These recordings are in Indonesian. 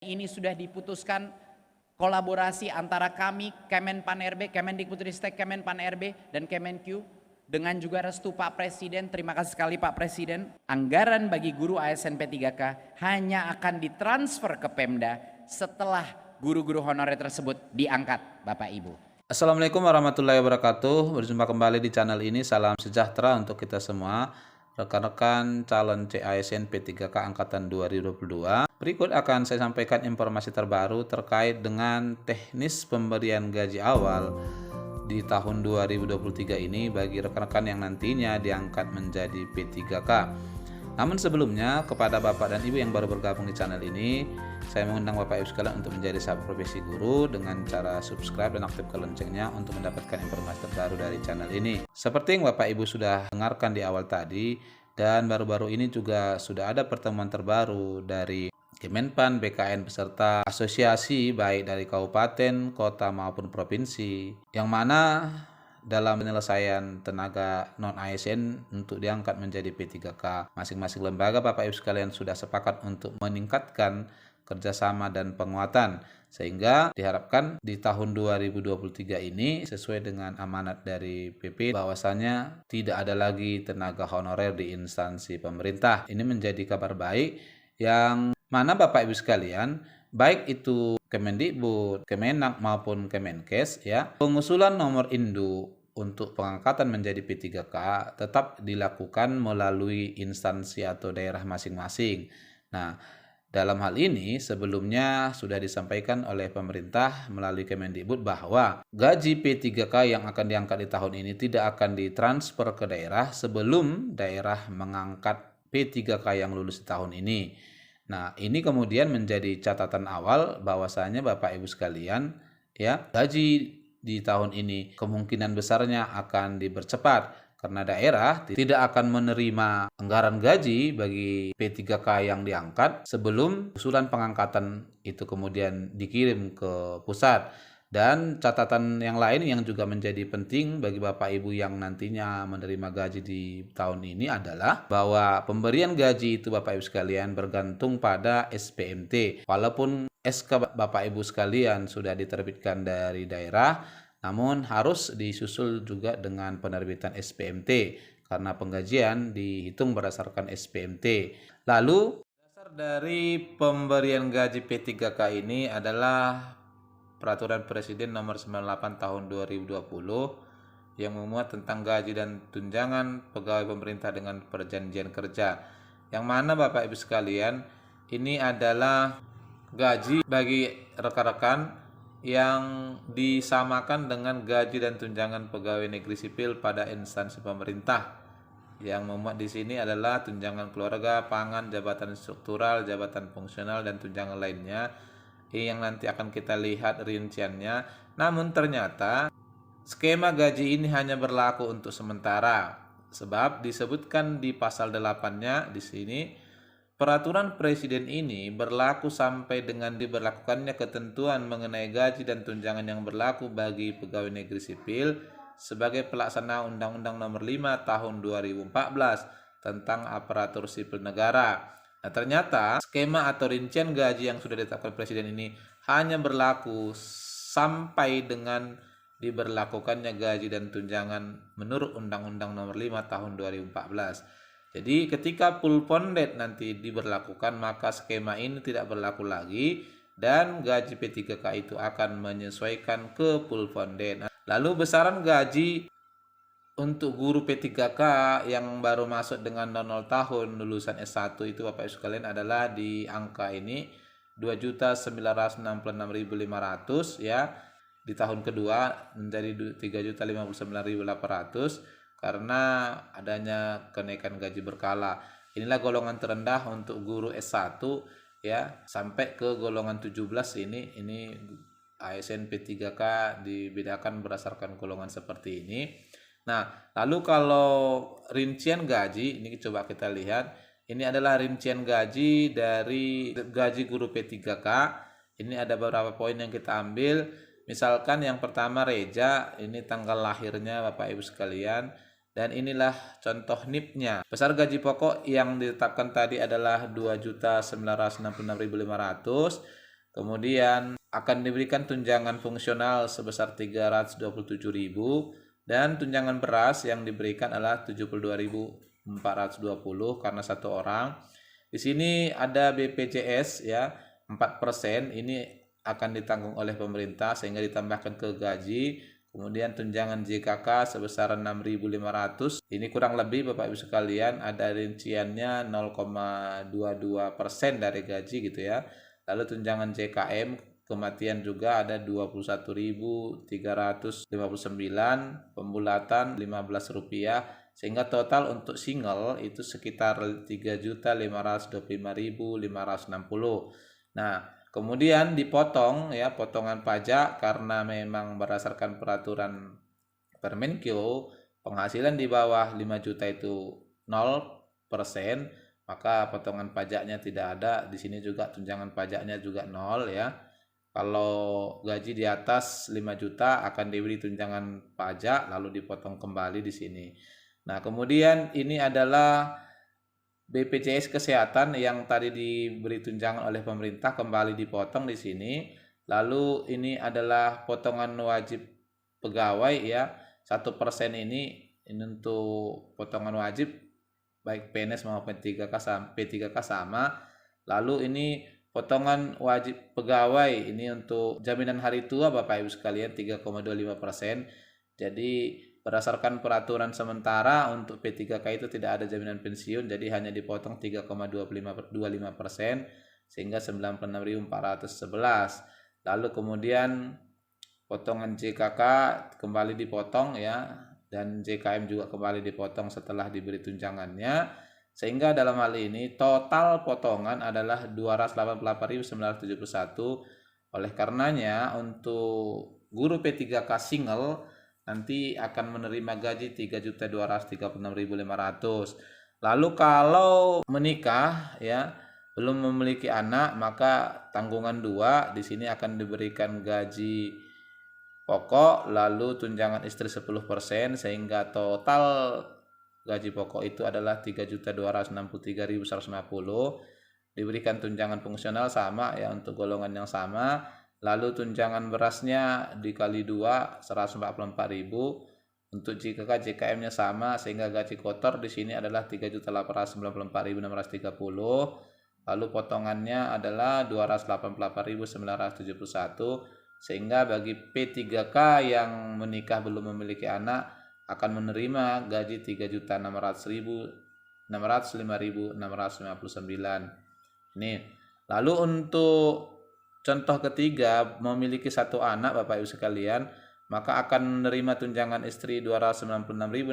Ini sudah diputuskan kolaborasi antara kami, Kemenpan-RB, Kemendikbudristek, Kemenpan-RB, dan Kemenq, dengan juga restu Pak Presiden. Terima kasih sekali Pak Presiden. Anggaran bagi guru ASN P3K hanya akan ditransfer ke Pemda setelah guru-guru honorer tersebut diangkat, Bapak Ibu. Assalamualaikum warahmatullahi wabarakatuh. Berjumpa kembali di channel ini. Salam sejahtera untuk kita semua, rekan-rekan calon CASN P3K Angkatan 2022. Berikut akan saya sampaikan informasi terbaru terkait dengan teknis pemberian gaji awal di tahun 2023 ini bagi rekan-rekan yang nantinya diangkat menjadi P3K. Namun sebelumnya, kepada Bapak dan Ibu yang baru bergabung di channel ini, saya mengundang Bapak Ibu sekalian untuk menjadi sahabat profesi guru dengan cara subscribe dan aktifkan loncengnya untuk mendapatkan informasi terbaru dari channel ini. Seperti yang Bapak Ibu sudah dengarkan di awal tadi, dan baru-baru ini juga sudah ada pertemuan terbaru dari Kemenpan, BKN beserta asosiasi baik dari kabupaten, kota maupun provinsi, yang mana dalam penyelesaian tenaga non-ASN untuk diangkat menjadi P3K. Masing-masing lembaga Bapak Ibu sekalian sudah sepakat untuk meningkatkan kerjasama dan penguatan, sehingga diharapkan di tahun 2023 ini sesuai dengan amanat dari PP bahwasanya tidak ada lagi tenaga honorer di instansi pemerintah. Ini menjadi kabar baik yang mana Bapak Ibu sekalian, baik itu Kemendikbud, Kemenak maupun Kemenkes, ya, pengusulan nomor induk untuk pengangkatan menjadi P3K tetap dilakukan melalui instansi atau daerah masing-masing. Nah, dalam hal ini sebelumnya sudah disampaikan oleh pemerintah melalui Kemendikbud bahwa gaji P3K yang akan diangkat di tahun ini tidak akan ditransfer ke daerah sebelum daerah mengangkat P3K yang lulus di tahun ini. Nah, ini kemudian menjadi catatan awal bahwasanya Bapak Ibu sekalian, ya, gaji di tahun ini kemungkinan besarnya akan dipercepat karena daerah tidak akan menerima anggaran gaji bagi P3K yang diangkat sebelum usulan pengangkatan itu kemudian dikirim ke pusat. Dan catatan yang lain yang juga menjadi penting bagi Bapak Ibu yang nantinya menerima gaji di tahun ini adalah bahwa pemberian gaji itu Bapak Ibu sekalian bergantung pada SPMT. Walaupun SK Bapak Ibu sekalian sudah diterbitkan dari daerah, namun harus disusul juga dengan penerbitan SPMT karena penggajian dihitung berdasarkan SPMT. Lalu dasar dari pemberian gaji P3K ini adalah Peraturan Presiden Nomor 98 Tahun 2020 yang memuat tentang gaji dan tunjangan pegawai pemerintah dengan perjanjian kerja. Yang mana Bapak Ibu sekalian, ini adalah gaji bagi rekan-rekan yang disamakan dengan gaji dan tunjangan pegawai negeri sipil pada instansi pemerintah. Yang memuat di sini adalah tunjangan keluarga, pangan, jabatan struktural, jabatan fungsional, dan tunjangan lainnya yang nanti akan kita lihat rinciannya. Namun ternyata skema gaji ini hanya berlaku untuk sementara, sebab disebutkan di pasal 8-nya di sini, peraturan presiden ini berlaku sampai dengan diberlakukannya ketentuan mengenai gaji dan tunjangan yang berlaku bagi pegawai negeri sipil sebagai pelaksana Undang-Undang Nomor 5 Tahun 2014 tentang aparatur sipil negara. Nah, ternyata skema atau rincian gaji yang sudah ditetapkan presiden ini hanya berlaku sampai dengan diberlakukannya gaji dan tunjangan menurut Undang-Undang Nomor 5 Tahun 2014. Jadi ketika full funded nanti diberlakukan, maka skema ini tidak berlaku lagi dan gaji P3K itu akan menyesuaikan ke full funded. Lalu besaran gaji untuk guru P3K yang baru masuk dengan 00 tahun lulusan S1 itu Bapak Ibu sekalian adalah di angka ini 2.966.500, ya. Di tahun kedua menjadi 3.059.800 karena adanya kenaikan gaji berkala. Inilah golongan terendah untuk guru S1, ya, sampai ke golongan 17 ini ASN P3K dibedakan berdasarkan golongan seperti ini. Nah, lalu kalau rincian gaji, ini coba kita lihat. Ini adalah rincian gaji dari gaji guru P3K. Ini ada beberapa poin yang kita ambil. Misalkan yang pertama Reja, ini tanggal lahirnya Bapak Ibu sekalian. Dan inilah contoh NIP-nya. Besar gaji pokok yang ditetapkan tadi adalah 2.966.500. Kemudian akan diberikan tunjangan fungsional sebesar 327.000 dan tunjangan beras yang diberikan adalah 72.420 karena satu orang. Di sini ada BPJS ya 4%, ini akan ditanggung oleh pemerintah sehingga ditambahkan ke gaji. Kemudian tunjangan JKK sebesar 6.500. Ini kurang lebih Bapak Ibu sekalian ada rinciannya 0,22% dari gaji gitu ya. Lalu tunjangan JKM kematian juga ada 21.359, pembulatan Rp15, sehingga total untuk single itu sekitar 3.525.560. Nah, kemudian dipotong ya potongan pajak karena memang berdasarkan peraturan Permenkyu penghasilan di bawah 5 juta itu 0%, maka potongan pajaknya tidak ada. Di sini juga tunjangan pajaknya juga 0 ya. Kalau gaji di atas 5 juta akan diberi tunjangan pajak lalu dipotong kembali di sini. Nah, kemudian ini adalah BPJS Kesehatan yang tadi diberi tunjangan oleh pemerintah kembali dipotong di sini. Lalu ini adalah potongan wajib pegawai ya. 1% ini untuk potongan wajib baik PNS maupun P3K sama. Lalu ini potongan wajib pegawai ini untuk jaminan hari tua Bapak Ibu sekalian 3,25%. Jadi berdasarkan peraturan sementara untuk P3K itu tidak ada jaminan pensiun, jadi hanya dipotong 3,25% sehingga 96.411. Lalu kemudian potongan JKK kembali dipotong ya, dan JKM juga kembali dipotong setelah diberi tunjangannya, sehingga dalam hal ini total potongan adalah 288.971. Oleh karenanya untuk guru P3K single nanti akan menerima gaji 3.236.500. Lalu kalau menikah ya belum memiliki anak, maka tanggungan 2 di sini akan diberikan gaji pokok lalu tunjangan istri 10%, sehingga total gaji pokok itu adalah 3.263.150. Diberikan tunjangan fungsional sama ya untuk golongan yang sama. Lalu tunjangan berasnya dikali 2 144.000. Untuk JKK JKM-nya sama sehingga gaji kotor di sini adalah 3.894.630. Lalu potongannya adalah 288.971. Sehingga bagi P3K yang menikah belum memiliki anak akan menerima gaji 3.605.659. Ini. Lalu untuk contoh ketiga memiliki satu anak Bapak Ibu sekalian, maka akan menerima tunjangan istri 296.650,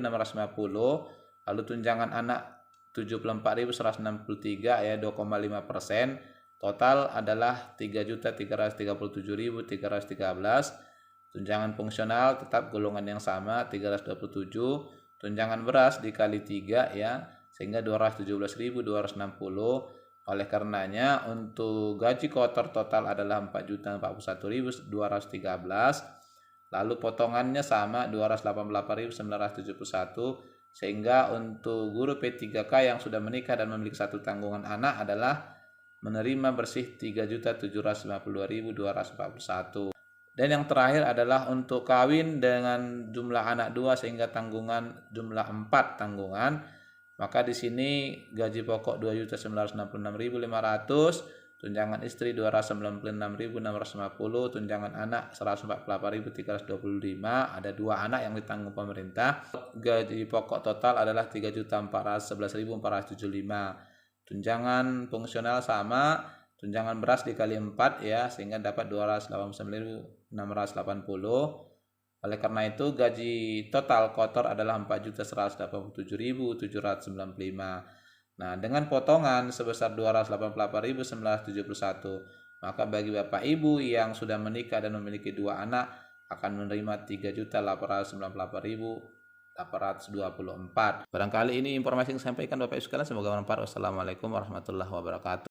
lalu tunjangan anak 74.163 ya 2,5%. Total adalah 3.337.313. Tunjangan fungsional tetap golongan yang sama 327. Tunjangan beras dikali 3 ya sehingga 217.260. Oleh karenanya untuk gaji kotor total adalah 4.041.213. Lalu potongannya sama 288.971, sehingga untuk guru P3K yang sudah menikah dan memiliki satu tanggungan anak adalah menerima bersih 3.752.241. Dan yang terakhir adalah untuk kawin dengan jumlah anak 2 sehingga tanggungan jumlah 4 tanggungan. Maka di sini gaji pokok 2.966.500, tunjangan istri 296.650, tunjangan anak 148.325, ada 2 anak yang ditanggung pemerintah. Gaji pokok total adalah 3.411.475. Tunjangan fungsional sama, tunjangan beras dikali 4 ya sehingga dapat 289.680. Oleh karena itu gaji total kotor adalah 4.187.795. Nah, dengan potongan sebesar 288.971, maka bagi Bapak Ibu yang sudah menikah dan memiliki 2 anak akan menerima 3.898.824. Barangkali ini informasi yang disampaikan Bapak Ibu sekalian, semoga bermanfaat. Wassalamualaikum warahmatullahi wabarakatuh.